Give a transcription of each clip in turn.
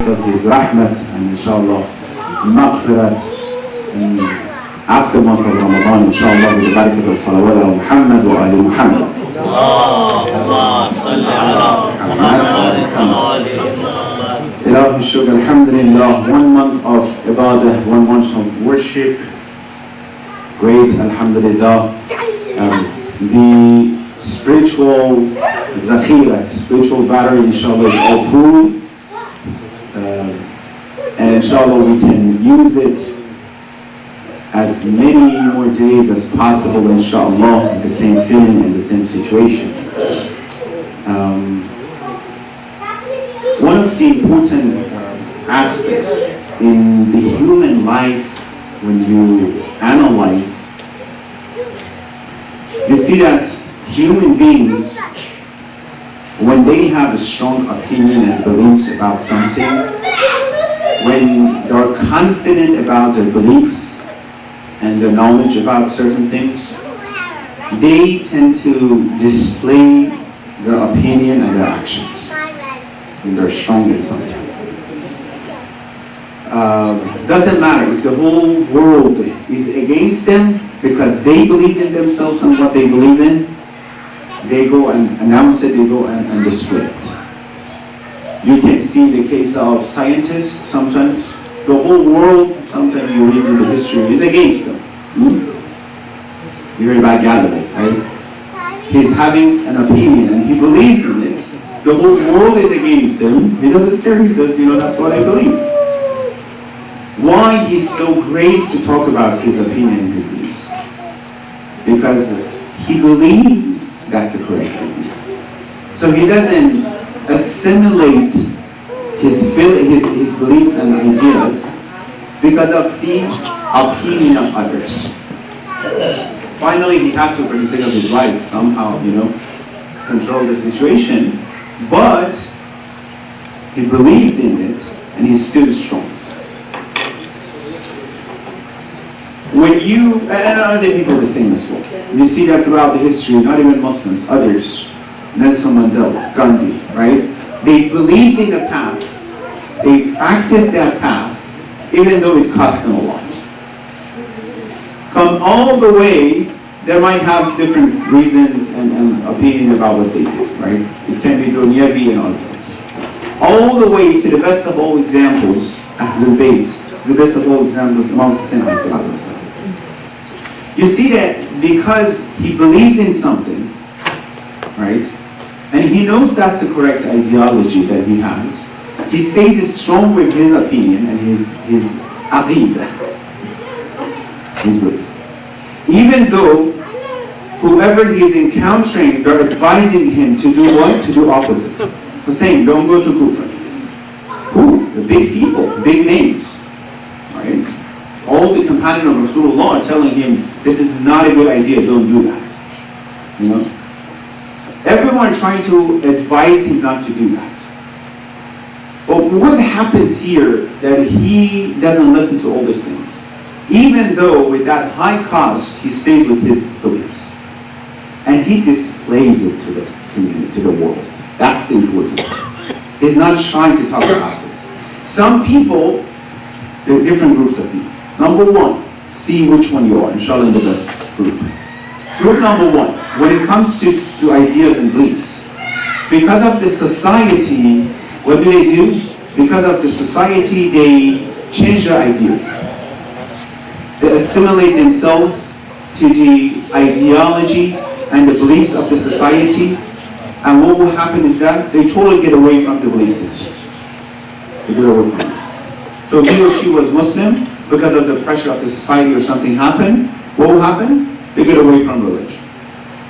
of His rahmat and inshallah maghfirat and after month of Ramadan inshallah with the barakat of salawat ala Muhammad wa ali Muhammad. Allahumma salli ala Muhammad. Ilahi shukr, alhamdulillah, 1 month of ibadah, 1 month of worship, great, alhamdulillah. The spiritual Zahra, spiritual battery inshallah is all full. And inshallah we can use it as many more days as possible, inshallah, in the same feeling and the same situation. One of the important aspects in the human life when you analyze, you see that human beings, when they have a strong opinion and beliefs about something, when they're confident about their beliefs and their knowledge about certain things, they tend to display their opinion and their actions when they're strong in something. Doesn't matter if the whole world is against them because they believe in themselves and what they believe in, they go and announce it, they go and display it. You can see the case of scientists sometimes. The whole world, sometimes you read in the history, is against them. You heard about Galilei, right? He's having an opinion and he believes in it. The whole world is against him. He doesn't care, he says, that's what I believe. Why he's so brave to talk about his opinion and his beliefs? Because he believes that's a correct idea. So he doesn't assimilate his beliefs and ideas because of the opinion of others. Finally, he had to, for the sake of his life, somehow, control the situation. But he believed in it and he stood strong. When you, and other people the same as well. You see that throughout the history, not even Muslims, others, Nelson Mandela, Gandhi, right? They believed in the path, they practiced that path, even though it cost them a lot. Come all the way, they might have different reasons and opinion about what they did, right? It can be dunyavi and all things. All the way to the best of all examples, Ahlul Bayt, the best of all examples, Imam Hussein. You see that because he believes in something, right? And he knows that's the correct ideology that he has. He stays strong with his opinion and his aqidah, his beliefs. Even though whoever he is encountering, they're advising him to do what? To do opposite. Hussein, don't go to Kufa. Who? The big people, big names, right? All the companions of Rasulullah are telling him, this is not a good idea, don't do that. Everyone trying to advise him not to do that. But what happens here that he doesn't listen to all these things? Even though with that high cost, he stays with his beliefs. And he displays it to the community, to the world. That's the important part. He's not trying to talk about this. Some people, there are different groups of people. Number one, see which one you are, inshallah in the best group. Group number one, when it comes to ideas and beliefs, because of the society, what do? Because of the society, they change their ideas. They assimilate themselves to the ideology and the beliefs of the society, and what will happen is that they totally get away from the belief system. They get away from it. So he or she was Muslim, because of the pressure of the society or something happened, what will happen? They get away from religion,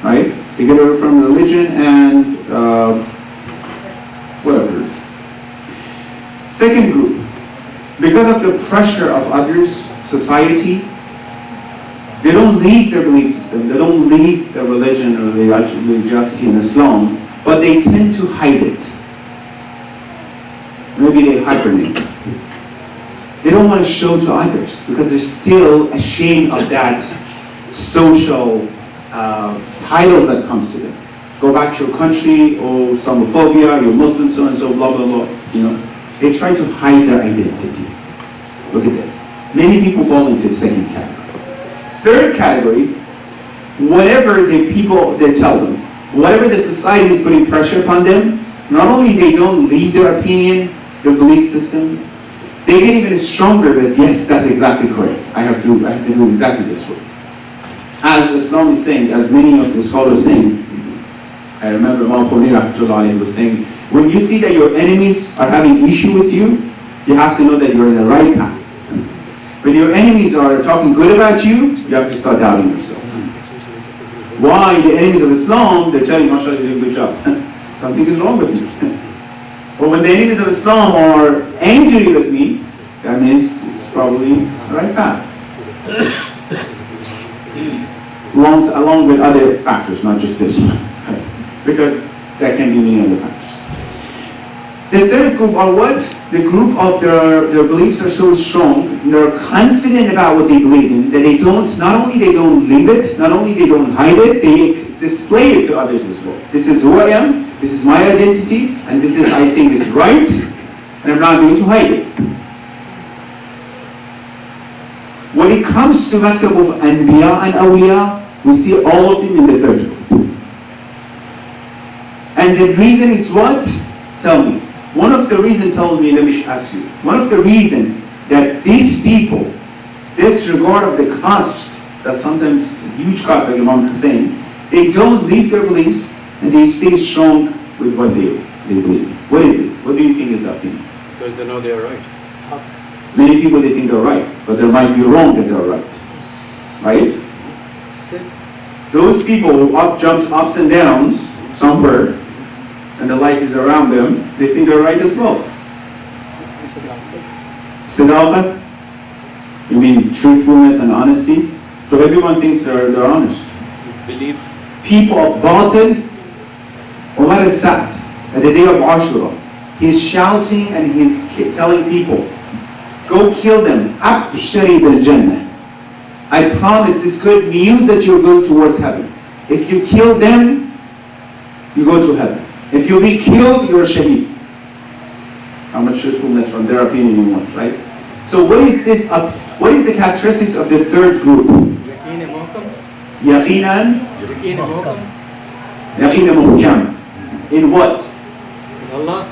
right? They get away from religion and whatever it is. Second group, because of the pressure of others, society, they don't leave their belief system, they don't leave their religion or religiosity in Islam, but they tend to hide it. Maybe they hibernate. They don't want to show to others because they're still ashamed of that social title that comes to them. Go back to your country, or Islamophobia, you're Muslim, so and so, blah, blah, blah, they try to hide their identity. Look at this. Many people fall into the second category. Third category, whatever the people they tell them, whatever the society is putting pressure upon them, not only they don't leave their opinion, their belief systems, they get even stronger that yes, that's exactly correct. I have to do exactly this way. As Islam is saying, as many of the scholars saying, I remember Imam Khomeini Rahmatullah was saying, when you see that your enemies are having issue with you, you have to know that you're in the right path. When your enemies are talking good about you, you have to start doubting yourself. Why? The enemies of Islam, they're telling you, mashallah, you're doing a good job. Something is wrong with you. Or when the enemies of Islam are angry with me, that means it's probably the right path. Along with other factors, not just this one. Because there can be many other factors. The third group are what? The group of their beliefs are so strong, they're confident about what they believe in, that they don't, not only they don't leave it, not only they don't hide it, they display it to others as well. This is who I am, this is my identity, and this is, I think is right, and I'm not going to hide it. When it comes to maktab of Anbiya and Awliya, we see all of them in the third group. And the reason is what? Tell me. One of the reasons, tell me, let me ask you. One of the reasons that these people disregard of the cost, that sometimes huge cost, like Imam is saying, they don't leave their beliefs and they stay strong with what they believe. What is it? What do you think is that thing? Because they know they are right. Many people, they think they're right, but they might be wrong that they're right. Right? Those people who jumps ups and downs somewhere, and the light is around them, they think they're right as well. Sidaqah, you mean truthfulness and honesty? So everyone thinks they're honest. Belief. People of Batil, Umar al-Sa'd, at the day of Ashura, he's shouting and he's telling people, go kill them, Abshari bil Jannah. I promise this good news that you're going towards heaven. If you kill them, you go to heaven. If you be killed, you're a shaheed. How much truthfulness from their opinion you want, right? So what is this? What is the characteristics of the third group? Yaqinan. Yaqinan muhkam. In what? In Allah.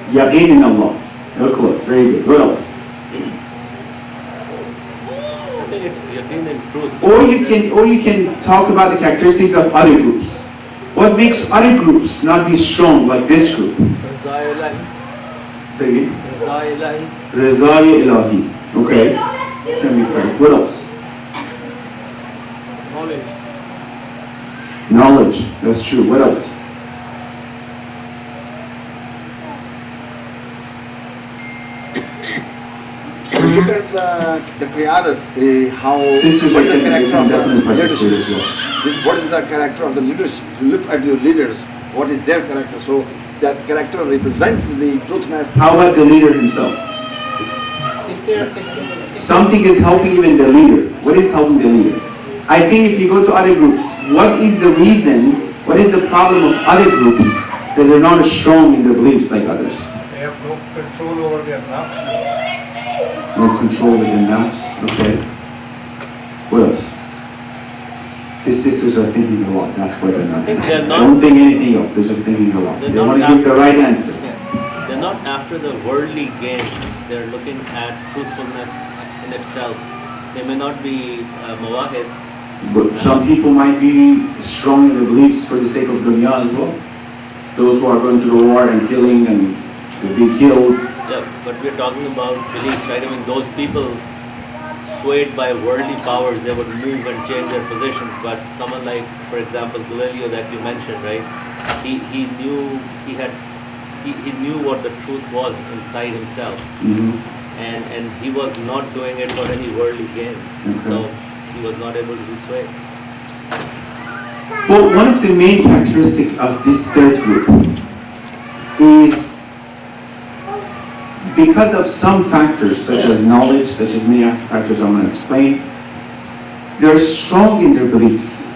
Yaqeen in Allah. You're close. Very good. What else? I think it's yaqeen and truth. Or you can talk about the characteristics of other groups. What makes other groups not be strong like this group? Rizai ilahi. Say again. Rizai ilahi. Rizai ilahi. Okay. Can be correct. What else? Knowledge. Knowledge. That's true. What else? Look at the qiyadat, how Sisters, what I is the think you character can of definitely the participate leadership? as well. What is the character of the leadership? You look at your leaders, what is their character? So that character represents the truth message. How about the leader himself? Something is helping even the leader. What is helping the leader? I think if you go to other groups, what is the reason, what is the problem of other groups that they're not as strong in their beliefs like others? They have no control over their nafs. No control of their mouths. Okay. What else? These sisters are thinking a lot. That's why they're not. think they're not- Don't think anything else. They're just thinking a lot. They're They not want to give the after- right answer. They're not after the worldly gains. They're looking at truthfulness in itself. They may not be mawahid. But some people might be strong in their beliefs for the sake of dunya as well. Those who are going to the war and killing and to be killed. Yeah, but we're talking about beliefs, right? I mean, those people swayed by worldly powers, they would move and change their positions. But someone like, for example, Galileo that you mentioned, right? He knew what the truth was inside himself, and he was not doing it for any worldly gains. Okay. So he was not able to be swayed. Well, one of the main characteristics of this third group is because of some factors, such as knowledge, such as many other factors I'm going to explain, they're strong in their beliefs.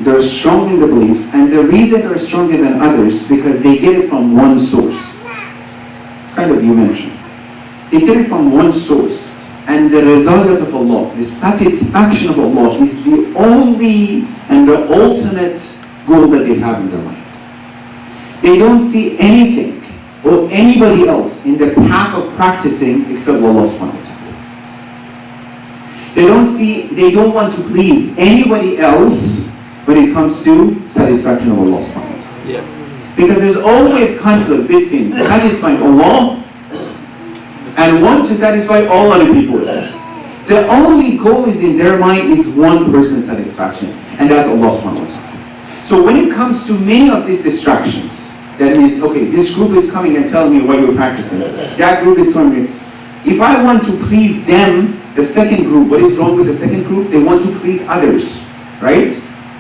they're strong in the beliefs, and the reason they're stronger than others because they get it from one source. Kind of you mentioned. They get it from one source, and the result of Allah, the satisfaction of Allah, is the only and the ultimate goal that they have in their life. They don't see anything or anybody else in the path of practicing except Allah subhanahu wa ta'ala. They don't want to please anybody else when it comes to satisfaction of Allah subhanahu wa ta'ala. Yeah. Because there's always conflict between satisfying Allah and want to satisfy all other people. The only goal is in their mind is one person's satisfaction, and that's Allah subhanahu wa ta'ala. So when it comes to many of these distractions, that means, okay, this group is coming and telling me what you're practicing. That group is telling me, if I want to please them, the second group, what is wrong with the second group? They want to please others, right?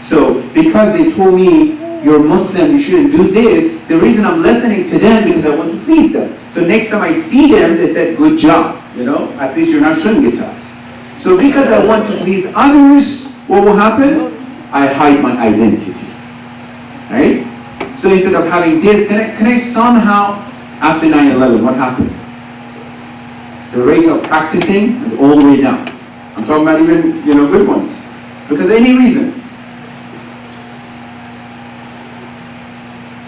So because they told me, you're Muslim, you shouldn't do this, the reason I'm listening to them because I want to please them. So next time I see them, they said, good job, at least you're not showing it to us. So because I want to please others, what will happen? I hide my identity, right? So instead of having this, can I somehow, after 9/11, what happened? The rate of practicing went all the way down. I'm talking about even, good ones. Because of any reasons.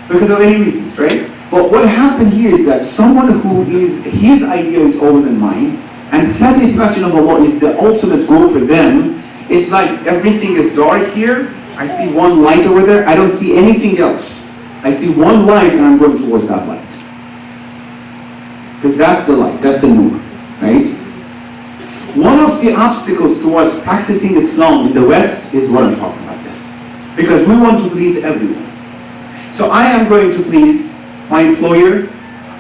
Because of any reasons, right? But what happened here is that someone who is, his idea is always in mind, and satisfaction of Allah is the ultimate goal for them. It's like everything is dark here, I see one light over there, I don't see anything else. I see one light and I'm going towards that light. Because that's the light, that's the nur, right? One of the obstacles towards practicing Islam in the West is what I'm talking about this. Because we want to please everyone. So I am going to please my employer,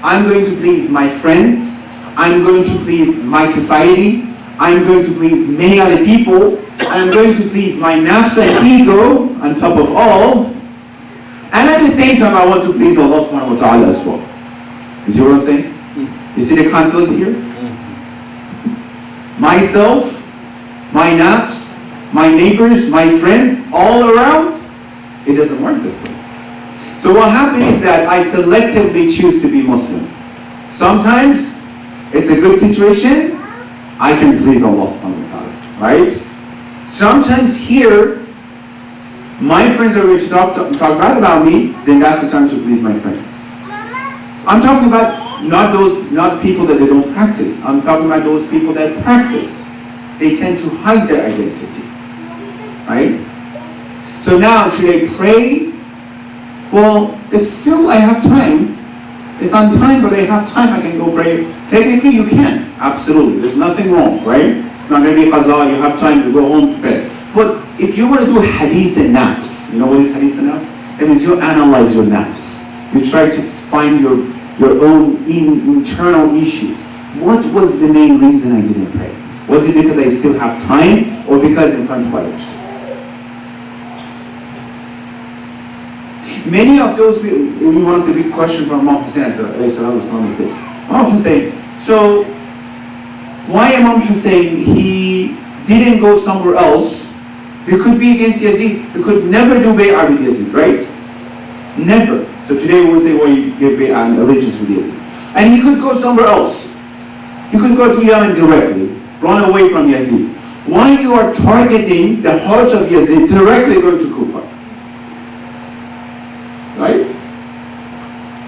I'm going to please my friends, I'm going to please my society, I'm going to please many other people, I'm going to please my nafs and ego on top of all, and at the same time I want to please Allah subhanahu wa ta'ala as well. You see what I'm saying? You see the conflict here? Myself, my nafs, my neighbors, my friends, all around, it doesn't work this way. So what happened is that I selectively choose to be Muslim. Sometimes it's a good situation, I can please Allah subhanahu wa ta'ala, right? Sometimes here, my friends are going to talk bad about me, then that's the time to please my friends. I'm talking about not people that they don't practice. I'm talking about those people that practice. They tend to hide their identity, right? So now, should I pray? Well, it's still, I have time. It's on time, but I have time, I can go pray. Technically, you can. Absolutely. There's nothing wrong, right? It's not going to be qaza, you have time to go home to bed. But if you want to do hadith and nafs, you know what is hadith and nafs? That means you analyze your nafs. You try to find your own internal issues. What was the main reason I didn't pray? Was it because I still have time, or because in front of others? Many of those people, one of the big questions from Imam Hussein is this. Imam Hussein, so why Imam Hussein, he didn't go somewhere else? He could be against Yazid. He could never do bay'ah with Yazid, right? Never. So today we will say, well, you give bay'ah and allegiance with Yazid. And he could go somewhere else. He could go to Yemen directly, run away from Yazid. Why you are targeting the hearts of Yazid directly going to Kufa? Right?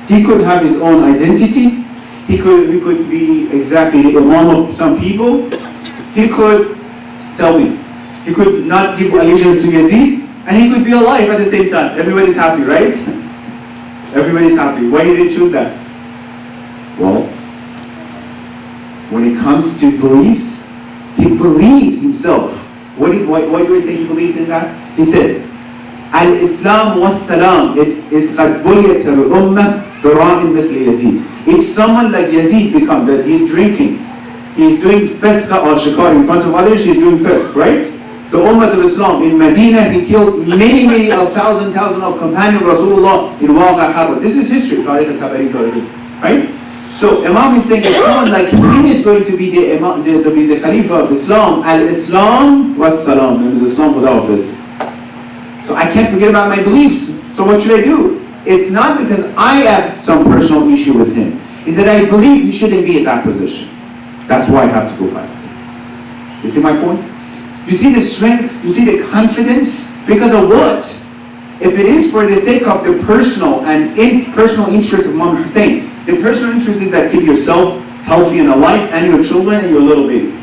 He could have his own identity. He could be exactly the imam of some people. He could, tell me, he could not give allegiance to Yazid, and he could be alive at the same time. Everybody's happy, right? Everybody's happy. Why did he choose that? Well, when it comes to beliefs, he believed himself. Why do I say he believed in that? He said, Al-Islam was-salam إذ قد بليت الأمة برائم مثل Yazid. If someone like Yazid becomes that he's drinking, he's doing fisq or shikar in front of others, he's doing fisq, right? The Ummah of Islam in Medina, he killed many of thousands of companions of Rasulullah in Waqa Harb. This is history, right? So Imam is saying that someone like him is going to be the Khalifa of Islam. Al-Islam was salam, and Islam without this. So I can't forget about my beliefs. So what should I do? It's not because I have some personal issue with him. It's that I believe he shouldn't be in that position. That's why I have to go fight. You see my point? You see the strength? You see the confidence? Because of what? If it is for the sake of the personal and personal interest of Imam Hussein, the personal interest is that keep yourself healthy and alive and your children and your little baby.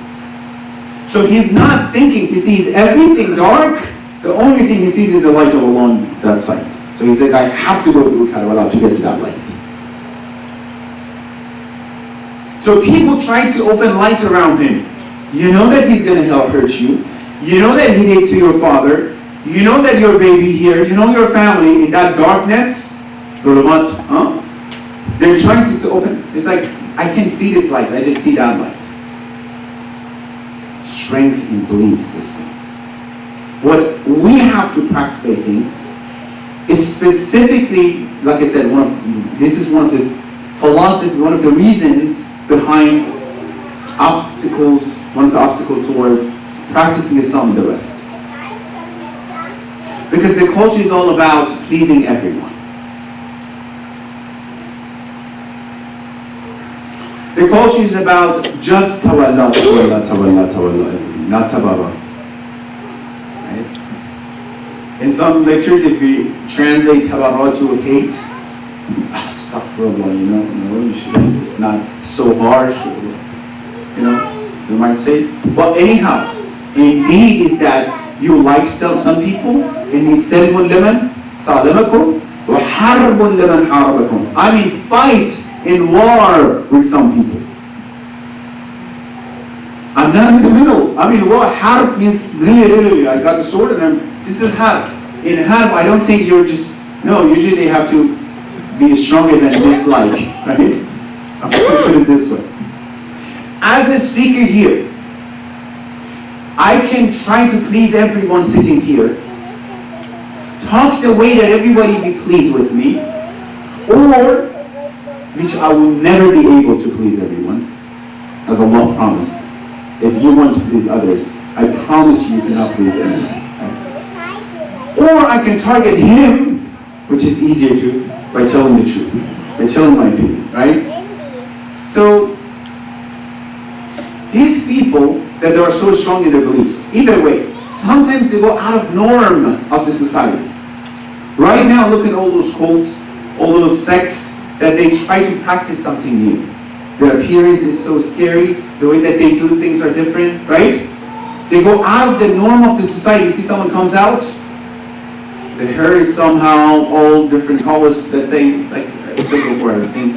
So he's not thinking, he sees everything dark, the only thing he sees is the light of Allah on that side. So he's like, I have to go through Karbala to get to that light. So people try to open lights around him. You know that he's going to hurt you. You know that he did to your father. You know that your baby here. You know your family in that darkness. Huh? They're trying to open. It's like, I can't see this light. I just see that light. Strength in belief system. What we have to practice, I think, is specifically, like I said, this is one of the philosophy, one of the reasons behind obstacles, one of the obstacles towards practicing Islam in the West. Because the culture is all about pleasing everyone. The culture is about just tawalla, tawalla, tawalla, tawalla, not tabara. Right? In some lectures, if we translate tabara to hate, astaghfirullah, it's not so harsh, you might say. But anyhow, indeed is that you like some people, inni salmun liman salamakum wa harbun liman harabakum. I mean, fight in war with some people. I'm not in the middle. I mean, war, harb means really, I got the sword and this is harb. In harb, I don't think you're just, no, usually they have to be stronger than dislike, right? I'm going to put it this way. As a speaker here, I can try to please everyone sitting here, talk the way that everybody be pleased with me, or which I will never be able to please everyone, as Allah promised. If you want to please others, I promise you cannot please anyone. Or I can target him, which is easier to, by telling the truth, by telling my opinion, right? So, these people that they are so strong in their beliefs, either way, sometimes they go out of norm of the society. Right now, look at all those cults, all those sects, that they try to practice something new. Their appearance is so scary, the way that they do things are different, right? They go out of the norm of the society. You see someone comes out, the hair is somehow all different colors. Let's say, like I said before, I've seen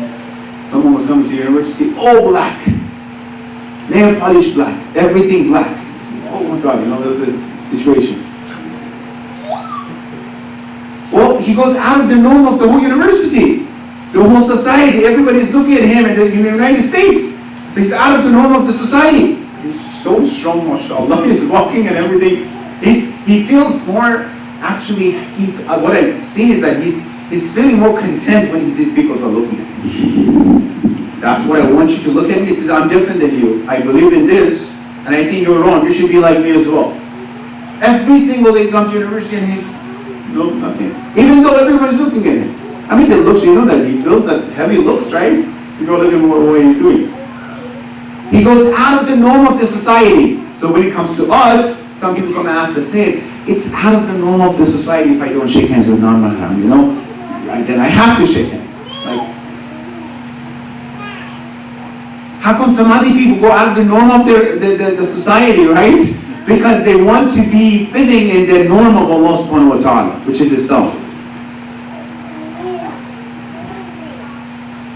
someone was coming to university, all black. Nail polish black, everything black. Oh my God, there's a situation. Well, he goes out of the norm of the whole university. The whole society, everybody's looking at him in the United States. So he's out of the norm of the society. He's so strong, mashallah. He's walking and everything. He feels more, actually, what I've seen is that he's feeling more content when he sees people are looking at him. That's what I want you to look at me. He says, I'm different than you. I believe in this, and I think you're wrong. You should be like me as well. Every single day he comes to university and he's, no, nothing. Even though everybody's looking at him. I mean, the looks, that he feels that heavy looks, right? You go look at what he's doing. He goes out of the norm of the society. So when it comes to us, some people come and ask us, hey, it's out of the norm of the society if I don't shake hands with non-mahram, then I have to shake hands. Like, how come some other people go out of the norm of the society, right? Because they want to be fitting in the norm of Allah subhanahu wa ta'ala, which is Islam.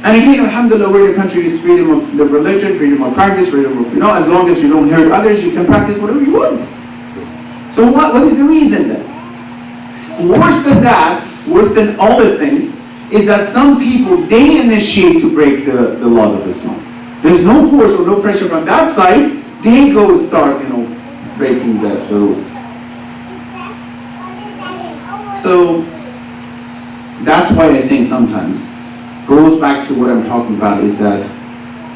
And again, alhamdulillah, we're in a country is freedom of the religion, freedom of practice, freedom of, as long as you don't hurt others, you can practice whatever you want. So what is the reason then? Worse than that, worse than all these things, is that some people, they initiate to break the laws of Islam. There's no force or no pressure from that side, they go start, breaking the rules. So, that's why I think sometimes, goes back to what I'm talking about, is that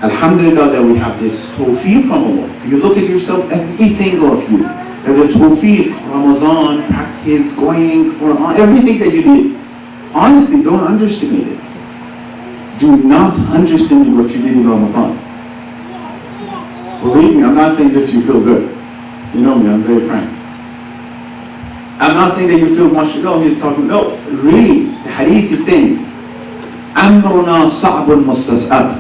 alhamdulillah that we have this tawfiq from Allah. If you look at yourself, every single of you, that the tawfiq, Ramadan, practice his going, or everything that you did. Honestly, don't underestimate it. Do not underestimate what you did in Ramadan. Believe me, I'm not saying this you feel good. You know me, I'm very frank. I'm not saying that you feel much, no, he's talking, no, really, the hadith is saying, أمرنا صعب مستصعب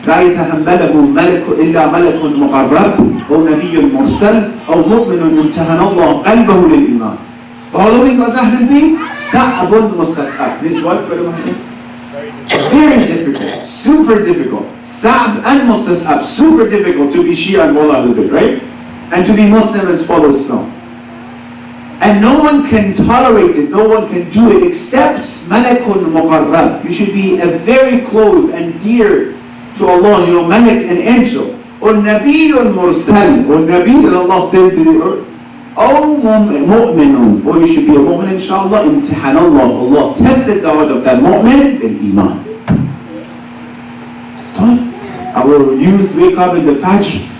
لا يتحمله ملك إلا ملك مقرب أو نبي مرسل أو مؤمن امتحن الله قلبه للإيمان. Following us Ahlul Bayt, صعب مستصعب means what, Brother Muslim? Very difficult, super difficult. Sa'b and mustas'ab, super difficult to be Shia and Mullah Ahlul Bayt, right? And to be Muslim and follow Islam. And no one can tolerate it, no one can do it except Malakun Muqarrab. You should be a very close and dear to Allah, you know, Malak, an angel. Or Nabiyyun Mursal, or Nabi that Allah sent to the earth. Oh, mu'minun, or you should be a mu'min, inshallah. Imtihan Allah, Allah tested the heart of that mu'min in Iman. It's tough. Our youth wake up in the Fajr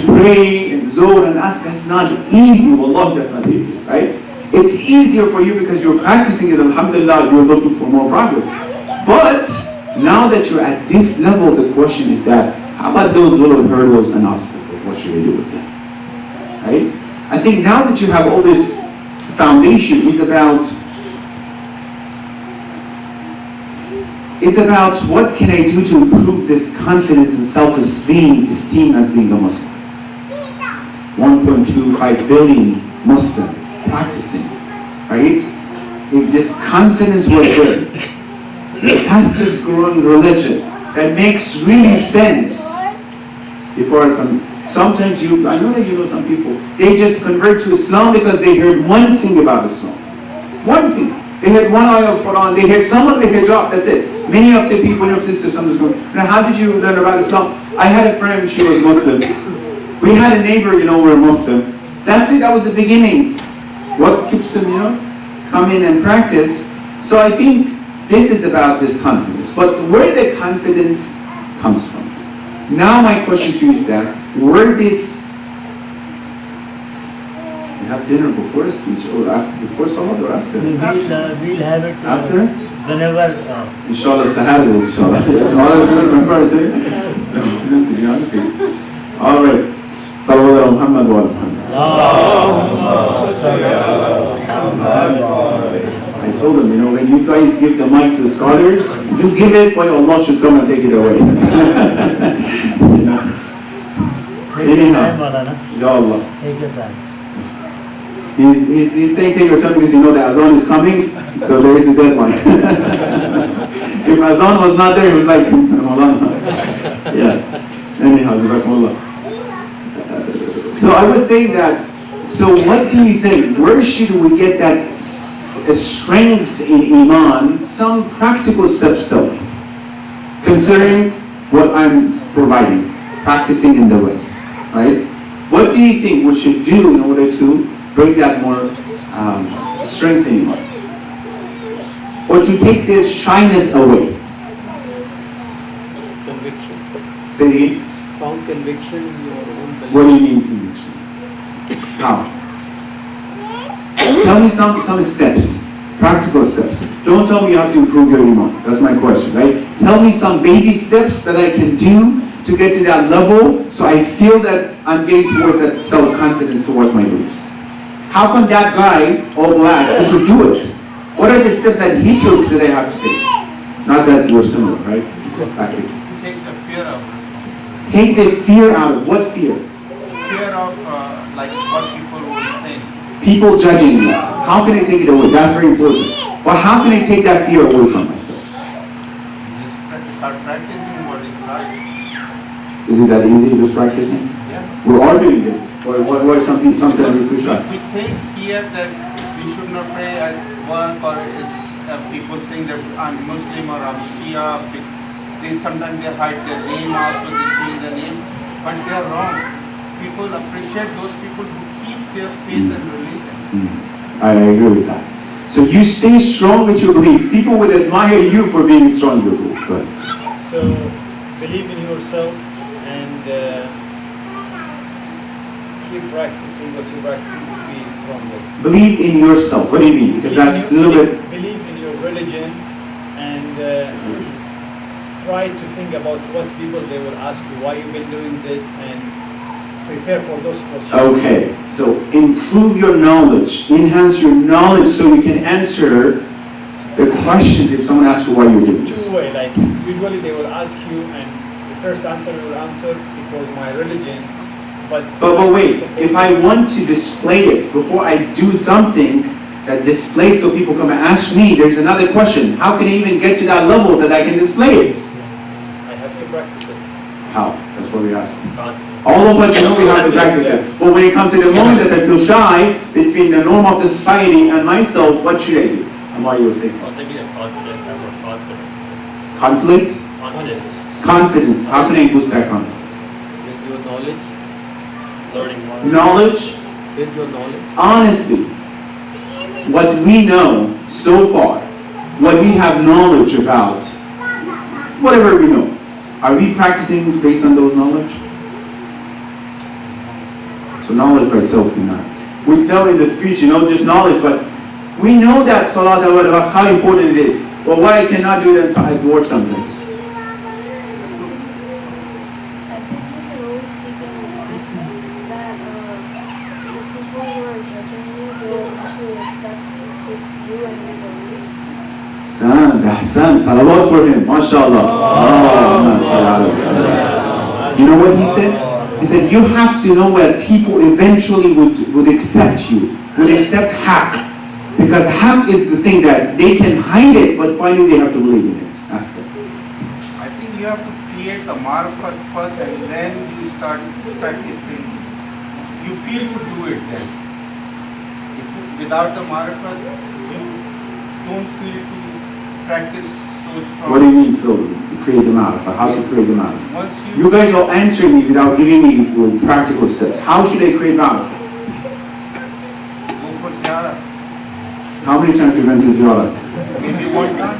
pray and Zohar and ask, that's not easy. Wallah, that's not easy, right? It's easier for you because you're practicing it, alhamdulillah, you're looking for more progress. But now that you're at this level, the question is that, how about those little hurdles and obstacles? What should we do with them? Right? I think now that you have all this foundation, it's about what can I do to improve this confidence and self-esteem as being a Muslim. 1.25 billion Muslim practicing, right? If this confidence was there, the fastest growing religion that makes really sense, people are sometimes I know that you know some people, they just convert to Islam because they heard one thing about Islam. One thing. They heard one ayah of Quran, they heard some of the hijab, that's it. Many of the people in your sister, some going, now how did you learn about Islam? I had a friend, she was Muslim. We had a neighbor, you know, we're Muslim. That's it, that was the beginning. What keeps them, you know, come in and practice. So I think this is about this confidence. But where the confidence comes from. Now my question to you is that, where this, you have dinner before speech or after, before Salat or after? We'll have it after? Whenever. Inshallah, Sahara, inshallah. Tomorrow, remember I said? All right. Salawat ala Muhammad wa ala Muhammad. I told them, you know, when you guys give the mic to scholars, you give it, but Allah should come and take it away. You know? Anyhow, Ya Allah. Take your time. He's saying take your time because you know that Azan is coming, so there is a deadline. If Azan was not there, he was like, yeah. Anyhow, Jazakumullah. So I was saying that, so what do you think? Where should we get that strength in Iman? Some practical steps tell me, considering what I'm providing, practicing in the West, right? What do you think we should do in order to bring that more strength in Iman? Or to take this shyness away? Conviction. Say it again. Strong conviction in your own belief. What do you mean conviction? How? Tell me some steps, practical steps. Don't tell me you have to improve your Iman. That's my question, right? Tell me some baby steps that I can do to get to that level so I feel that I'm getting towards that self-confidence towards my beliefs. How come that guy, all black, who could do it? What are the steps that he took that I have to take? Not that we're similar, right? Take the fear out of it. Take the fear out of what fear? Fear of like what people will think. People judging me. How can I take it away? That's very important. But how can I take that fear away from myself? Just start practicing what is right. Is it that easy, just practicing? Yeah. We're all doing it. Why sometimes we push up? We think here that we should not pray at work, or people think that I'm Muslim or I'm Shia. Sometimes they hide their name also, they change their name, but they are wrong. People appreciate those people who keep their faith and religion. I agree with that. So you stay strong with your beliefs. People will admire you for being strong with your beliefs. Go ahead. So believe in yourself and keep practicing what you're practicing with peace. strongly. Believe in yourself. What do you mean? Because that's a little bit. Believe in your religion and try to think about what people they will ask you, why you've been doing this, and prepare for those questions. Okay, so improve your knowledge, enhance your knowledge so you can answer the questions if someone asks you why you're doing this. Two way, like usually they will ask you, and the first answer you will answer it was my religion. But wait, if I want to display it before I do something that displays so people come and ask me, there's another question. How can I even get to that level that I can display it? I have to practice it. How? That's what we're asking. Can't. All of us know we have to practice it. But when it comes to the moment that I feel shy between the norm of the society and myself, what should I do? Amar, you were saying something. Conflict? Confidence. How can I boost that confidence? With your knowledge, learning more. Knowledge? With your knowledge. Honestly, what we know so far, what we have knowledge about, whatever we know, are we practicing based on those knowledge? So knowledge by itself we not. We tell in the speech, just knowledge, but we know that Salat al-Wada, how important it is. But why I cannot do that at work sometimes? I think you should always keep in mind that the people who are judging you will actually accept you and your beliefs. Ahsan, salawat for him, mashallah. Oh, mashallah. You know what he said? He said, you have to know that people eventually would accept you, would accept haqq. Because haqq is the thing that they can hide it, but finally they have to believe in it. That's it. I think you have to create the marifat first and then you start practicing. You feel to do it then. If without the marifat, you don't feel to practice so strong. What do you mean, Phil? Create the ma'rifah. How to create the ma'rifah? Once You guys all answer me without giving me practical steps. How should I create ma'rifah? go for Zahra, How many times we went to Zahra? maybe one time.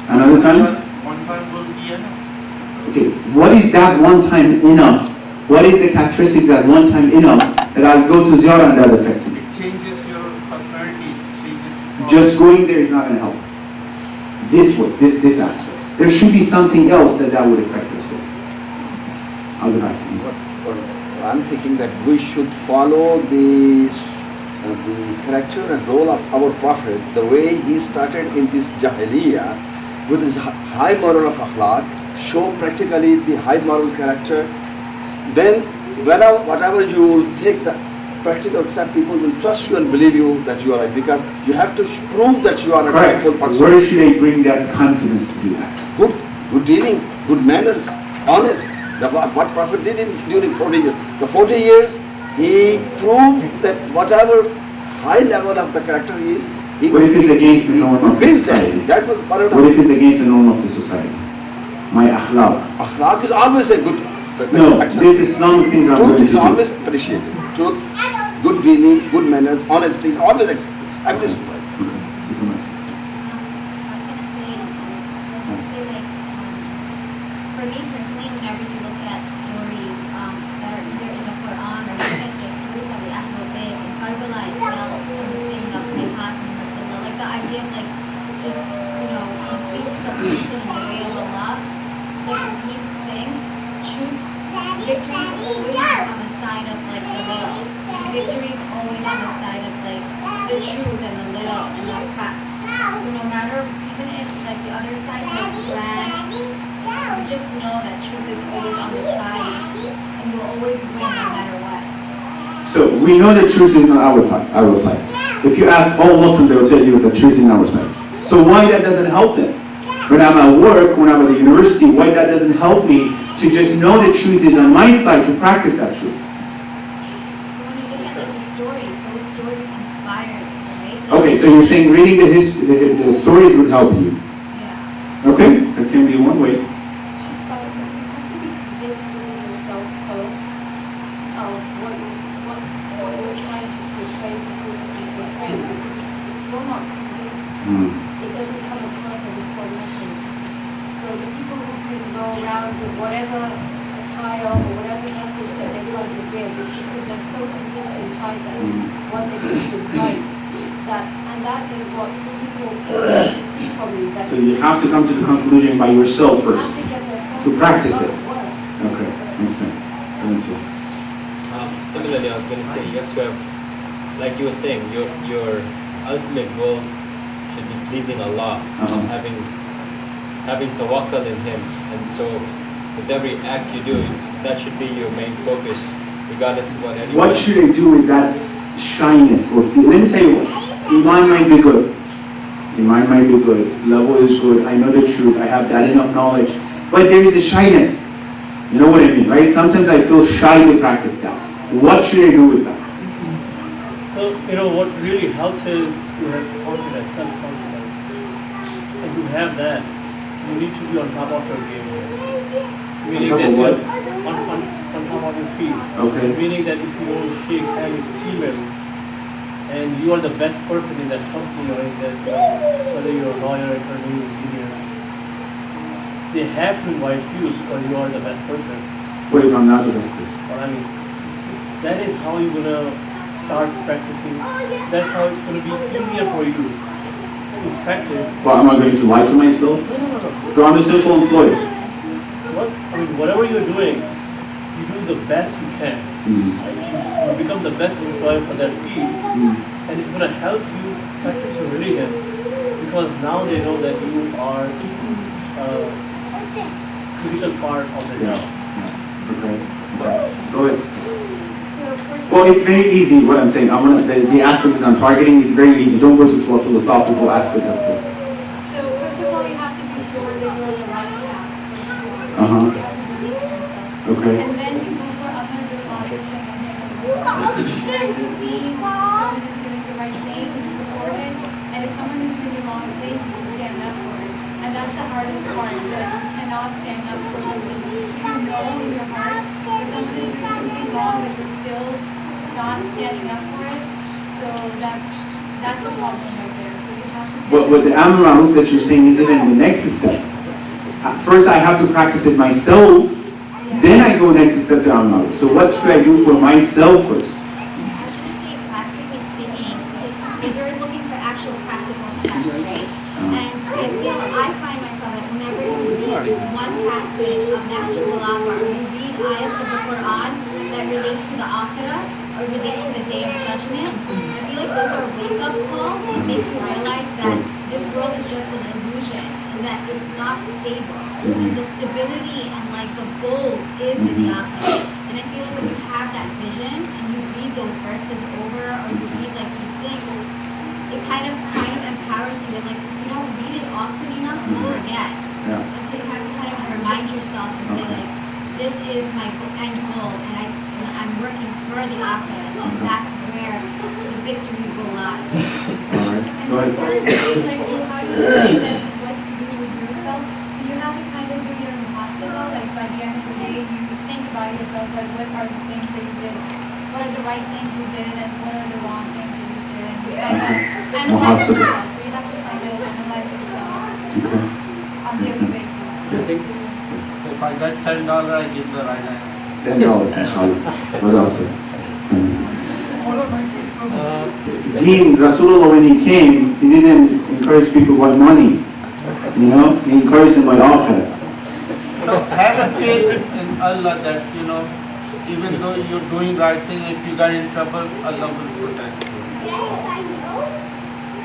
Another time? One time will be enough. Okay, what is that one time enough? What is the characteristics that one time enough that I'll go to Zahra and that affect me? It changes your personality, it changes your Just going there is not going to help. This way, this aspects. There should be something else that would affect this way. I'll go back to you. I'm thinking that we should follow the character and role of our Prophet, the way he started in this Jahiliyyah with his high moral of akhlaq, show practically the high moral character. Then whatever you will take the practical step, people will trust you and believe you that you are right, because you have to prove that you are a Correct. rightful person. Where should I bring that confidence to do that? Good dealing, good manners, honest. What Prophet did during 40 years. The 40 years, he proved that whatever high level of the character is, he What if it's against the norm of the built society? that. That was part of What if it's against the norm of the society? My akhlaq. akhlaq is always a good. No, excellent. this Islamic thing I'm Truth going to is do. always appreciated. Truth, good dealing, good manners, honesty is always excellent. Thank you so much. For me personally, whenever you look at stories that are either in the Quran or look at the stories of the Ahlul Bayt and Karbala itself, and the saying of Muhammad, like the idea of just complete submission in the way of Allah, like these things, truth, victory is always on the side of the little. Victory is always on the side of the truth and the little and the past. So no matter, even if the other side gets grand, you just know that truth is always on the side and you'll always win no matter what. So we know that truth is on our side. If you ask all Muslims, they will tell you that the truth is on our side. So why that doesn't help them? When I'm at work, when I'm at the university, why that doesn't help me to just know that truth is on my side, to practice that truth? When you look at those stories inspire you, right? Okay, so you're saying reading the stories would help you. Yeah. Okay, that can be one way. It doesn't come across as a small message. So the people who can go around with whatever tire or whatever message that they're trying to give is because they're so convinced inside them what they believe is right. And that is what people see from you. That So you have to come to the conclusion by yourself you have first to get there first. to practice it. It's not work. Okay, makes sense. Similarly, I was going to say, you have to have, like you were saying, your ultimate goal should be pleasing Allah, having tawakkul in Him. And so, with every act you do, that should be your main focus, regardless of what anyone. What should I do with that shyness or fear? Let me tell you what. Iman might be good. Iman might be good. Level is good. I know the truth. I have that enough knowledge. But there is a shyness. You know what I mean, right? Sometimes I feel shy to practice that. What should I do with that? So, what really helps is to have confidence, self-confidence. And to have that, you need to be on top of your game. Meaning top that of what? On top of your feet. Okay. Meaning that if you don't shake hands with females, and you are the best person in that company or in that, whether you're a lawyer, attorney, engineer, they have to invite you because you are the best person. What if I'm not the best person? Or that is how you're gonna start practicing. That's how it's gonna be easier for you to practice. Well, am I going to lie to myself? No. So I'm a simple employee. Whatever you're doing, you do the best you can. You become the best employee for that field, and it's going to help you practice your religion because now they know that you are a critical part of the job. Okay. Go ahead. Well, it's very easy what I'm saying. The aspect that I'm targeting is very easy. Don't go to philosophical aspects of it. So first of all, you have to be sure that you're on the right path. Okay. And then you go for other deposits. Where you see someone is doing the right thing, you support it, and if someone is doing the wrong thing, you stand up for it. And that's the hardest part, that you cannot stand up for something. You know in your heart that somebody is doing something wrong, but you're still not standing up for it. So that's a problem right there. So you have to But with the Amr Ma'ruf that you're saying is even the next step. First I have to practice it myself, then I go next step to Amr Ma'ruf. So what should I do for myself first? Practically speaking, if you're looking for actual practical steps, right? And I find myself that whenever you read just one passage of Nahjul Balagha or you read ayats of the Quran that relates to the Akhirah or relate to the Day of Judgment, I feel like those are wake-up calls and make you realize that this world is just an illusion and that it's not stable. And the stability and the gold is in the Akhirah. And I feel like when you have that vision and you read those verses over or you read these things, it kind of empowers you. And if you don't read it often enough, you forget. Yeah. And so you have to kind of remind yourself and say this is my end goal and I'm working for the Akhirah. And that's where the victory will lie. All right. Go ahead. how you decide what to do with yourself, you have to kind of do your muhasabah, by the end of the day, you think about yourself, what are the things that you did, what are the right things you did, and what are the wrong things that you did, and analyze Muhasabah. yourself. So you have to kind of analyze yourself Okay. on a daily basis. So if I get $10, I give the right answer. $10, inshallah. What else? Deen, Rasulullah, when he came, he didn't encourage people by money. He encouraged them by akhirah. So have a faith in Allah that, even though you're doing right thing, if you get in trouble, Allah will protect you.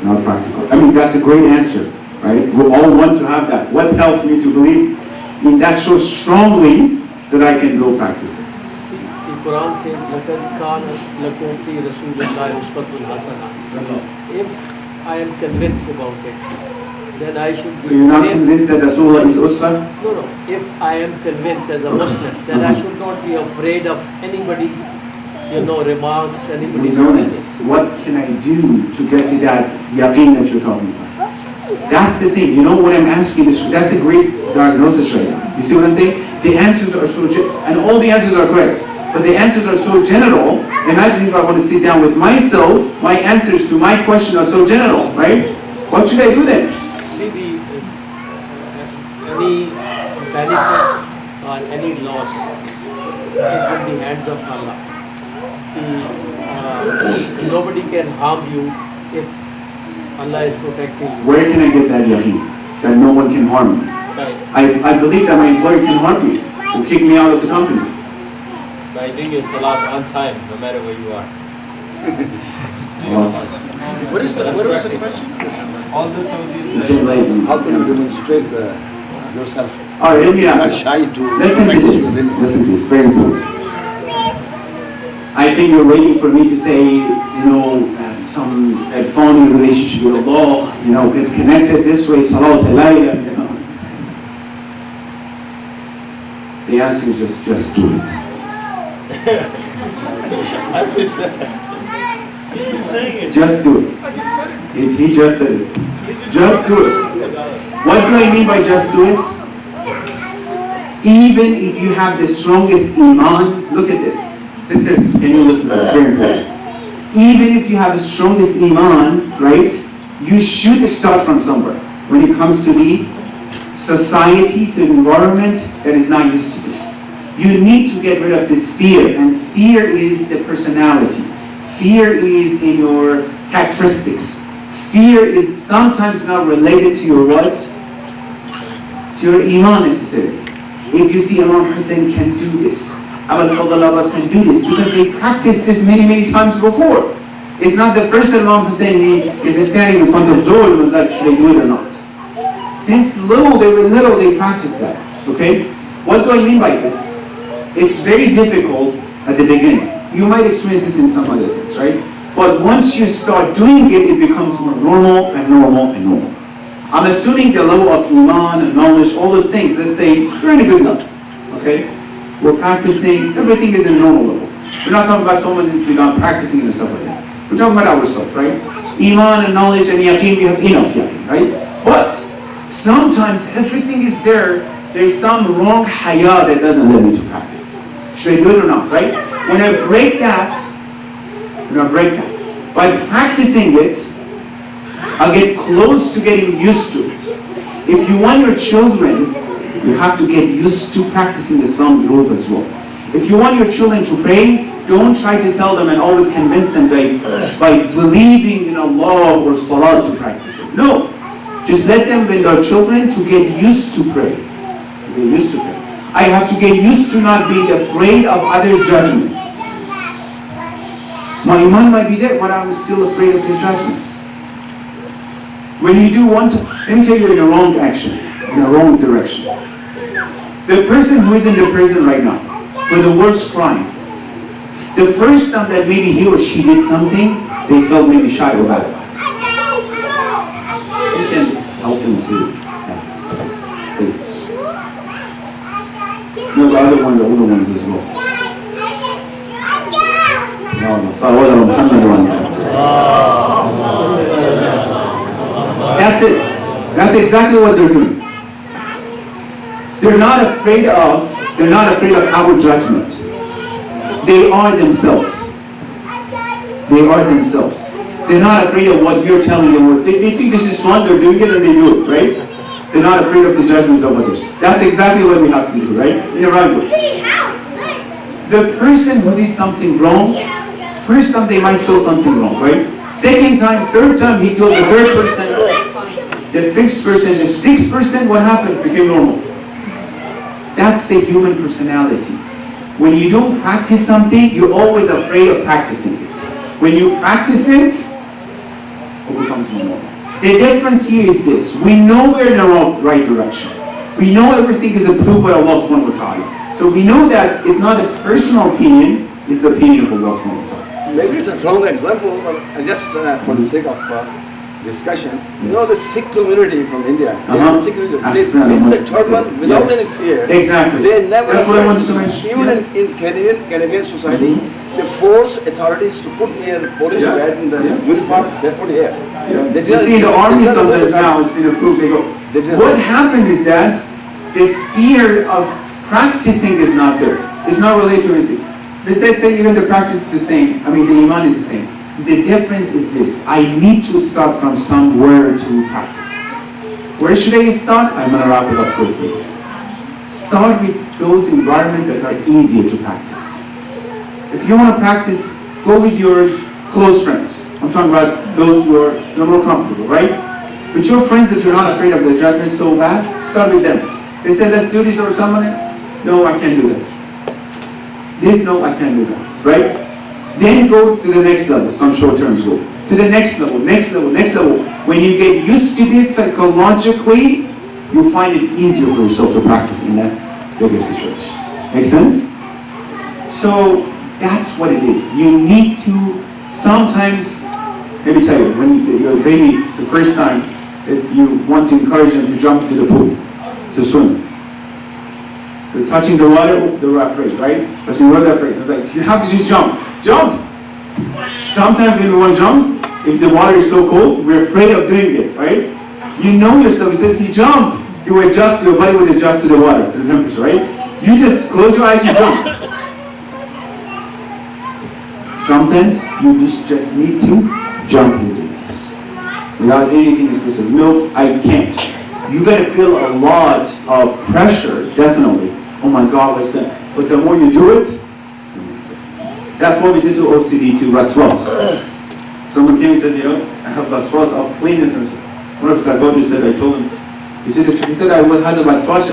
Not practical. I mean, that's a great answer, right? We all want to have that. What helps me to believe in that so strongly that I can go practice it? The Quran says, لَقَدْ كَانَ لَكُمْ فِي رَسُولِ اللَّهِ أُسْوَةٌ حَسَنَةٌ. If I am convinced about it, then I should be... So you're not convinced that Rasulullah is uswa? No. If I am convinced as a Muslim, then I should not be afraid of anybody's, remarks, anybody's... Knowledge. What can I do to get to that yaqeen that you're talking about? That's the thing. What I'm asking is, that's a great diagnosis right now. You see what I'm saying? The answers are so, and all the answers are correct, but the answers are so general. Imagine if I want to sit down with myself, my answers to my question are so general, right? What should I do then? See, any benefit or any loss in the hands of Allah. Nobody can harm you if Allah is protecting you. Where can I get that yaqeen? That no one can harm me. Right. I believe that my employer can harm me, will kick me out of the company. By doing your salat on time, no matter where you are. What is the question? All the Saudis. It's just like- How can you demonstrate yourself? All right, let me You're not ask. shy to Listen to practice this. religion. Listen to this. Very important. I think you're waiting for me to say, some phony relationship with Allah, get connected this way, salat alayya, The answer is just do it. He's saying it. Just do it. He just said it. Just do it. What do I mean by just do it? Even if you have the strongest iman, look at this. Sisters, can you listen to this? Very important. Even if you have the strongest iman, right, you should start from somewhere. When it comes to the society, to the environment that is not used to this. You need to get rid of this fear, and fear is the personality. Fear is in your characteristics. Fear is sometimes not related to your what? To your iman necessarily. If you see Imam Hussein can do this, Abul Fadl Abbas can do this, because they practiced this many times before. It's not the first Imam Hussein he is standing in front of Zohar and was like, should I do it or not? Since they were little, they practiced that. Okay? What do I mean by this? It's very difficult at the beginning. You might experience this in some other things, right? But once you start doing it, it becomes more normal and normal and normal. I'm assuming the level of iman and knowledge, all those things, let's say you're in a good level. Okay? We're practicing, everything is in normal level. We're not talking about someone who's not practicing and stuff like that. We're talking about ourselves, right? Iman and knowledge and yaqeen, we have enough yaqeen, right? But sometimes everything is there. There's some wrong haya that doesn't let me to practice. Should I do it or not, right? When I break that, by practicing it, I'll get close to getting used to it. If you want your children, you have to get used to practicing the Islamic rules as well. If you want your children to pray, don't try to tell them and always convince them by believing in Allah or Salah to practice it. No. Just let them, when they're children, to get used to pray. Get used to pray. I have to get used to not being afraid of others' judgment. My iman might be there, but I'm still afraid of their judgment. When you do let me tell you in a wrong action, in a wrong direction. The person who is in the prison right now, for the worst crime, the first time that maybe he or she did something, they felt maybe shy or bad about this. You can help them too. Yeah. Please. No, the older ones as well. That's it. That's exactly what they're doing. They're not afraid of our judgment. They are themselves. They are themselves. They're not afraid of what you're telling them. They think this is fun, they're doing it and they do it, right? They're not afraid of the judgments of others. That's exactly what we have to do, right? In a right way. The person who did something wrong, first time they might feel something wrong, right? Second time, third time, he told the third person, the fifth person, the sixth person, what happened? Became normal. That's the human personality. When you don't practice something, you're always afraid of practicing it. When you practice it, it becomes normal. The difference here is this. We know we're in the right direction. We know everything is approved by Allah subhanahu wa ta'ala. So we know that it's not a personal opinion, it's the opinion of Allah subhanahu wa ta'ala. Maybe it's a wrong example, but just for the sake of discussion, you know the Sikh community from India, the Sikh community, they feel the turban without any fear. Exactly. They never. That's what I wanted to mention. Even in Canadian society, they force authorities to put their police badge in the uniform. They put here. They You see, the army sometimes now has been approved. They go. What happened is that the fear of practicing is not there. It's not related to anything. But they say even the practice is the same. I mean, the iman is the same. The difference is this. I need to start from somewhere to practice it. Where should I start? I'm going to wrap it up quickly. start with those environments that are easier to practice. If you want to practice, go with your close friends. I'm talking about those who are more comfortable, right? With your friends that you're not afraid of their judgment so bad, start with them. They say, let's do this or someone, no, I can't do that. This, no, I can't do that, right? Then go to the next level, some short-term goal. To the next level, next level, next level. When you get used to this psychologically, you find it easier for yourself to practice in that bigger situation. Make sense? So that's what it is. You need to sometimes, let me tell you, when your baby, the first time that you want to encourage them to jump into the pool, to swim. They're touching the water, they're afraid, right? Touching the water, they're afraid. It's like, you have to just jump. Jump! Sometimes when we want to jump, if the water is so cold, we're afraid of doing it, right? You know yourself, you said if you jump, you adjust, your body would adjust to the water, to the temperature, right? You just close your eyes, you jump. Sometimes you just need to jump into this. Without anything specific. No, I can't. You gotta feel a lot of pressure, definitely. Oh my God, what's that? But the more you do it, that's what we say to OCD, to waswas. Someone came and says, you know, I have waswas of cleanness. And one of the psychologists said, I told him, he said I will have a waswas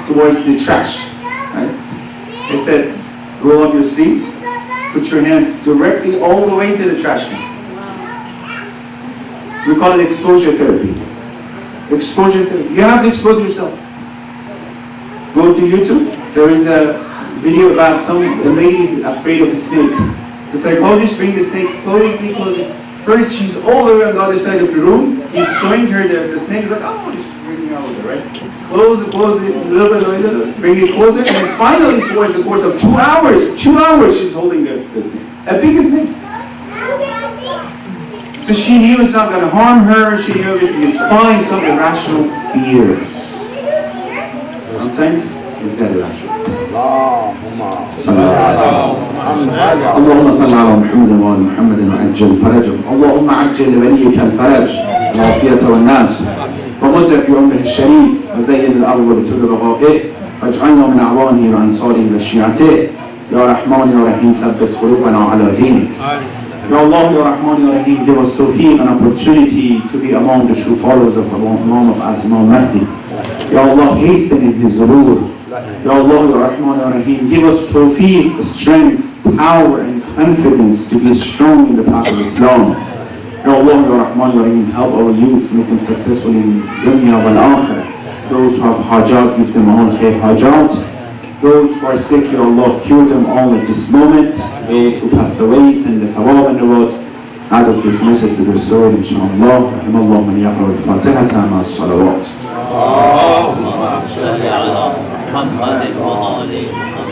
towards the trash. Right? He said, roll up your sleeves, put your hands directly all the way to the trash can. We call it exposure therapy. Exposure therapy. You have to expose yourself. Go to YouTube. There is a video about some lady is afraid of a snake. The psychologist brings the snake closely. First, she's all the way on the other side of the room. He's showing her the snake. Is like, oh, she's freaking out with it, right? Close it, a little bit, bring it closer, and then finally, towards the course of 2 hours, she's holding the snake. A big snake. So she knew it's not going to harm her. She knew everything is fine. Some irrational fear. Sometimes it's that irrational. اللهم صل على محمد وآل محمد وعجل فرجهم. اللهم عجل لوليك الفرج والعافية والناس ومد في أمه الشريف وزين الأرض بطول رغائه واجعلنا من أعوانه وأنصاره وشيعته يا رحمن يا رحيم ثبت قلوبنا على دينك. Ya Allah, Ya Rahman, Ya Rahim, give us tawfiq and opportunity to be among the true followers of Imam of Imam Mahdi. Ya Allah, hasten in his rule. Ya Allah, Ya Rahman, Ya Rahim, give us tawfiq, strength, power and confidence to be strong in the path of Islam. Ya Allah, Ya Rahman, Ya Rahim, help our youth, make them successful in dunya wal akhirah. Those who have hajat, give them all khair hajat. Those who are sick, Ya Allah, cure them all at this moment. Those who passed away, send the thawab and the road. Out of this message to the soul, inshaAllah. Rahim Allah man yaqra al-Fatiha ma as-salawat. Allahumma salli ala Muhammadin wa ali Muhammad.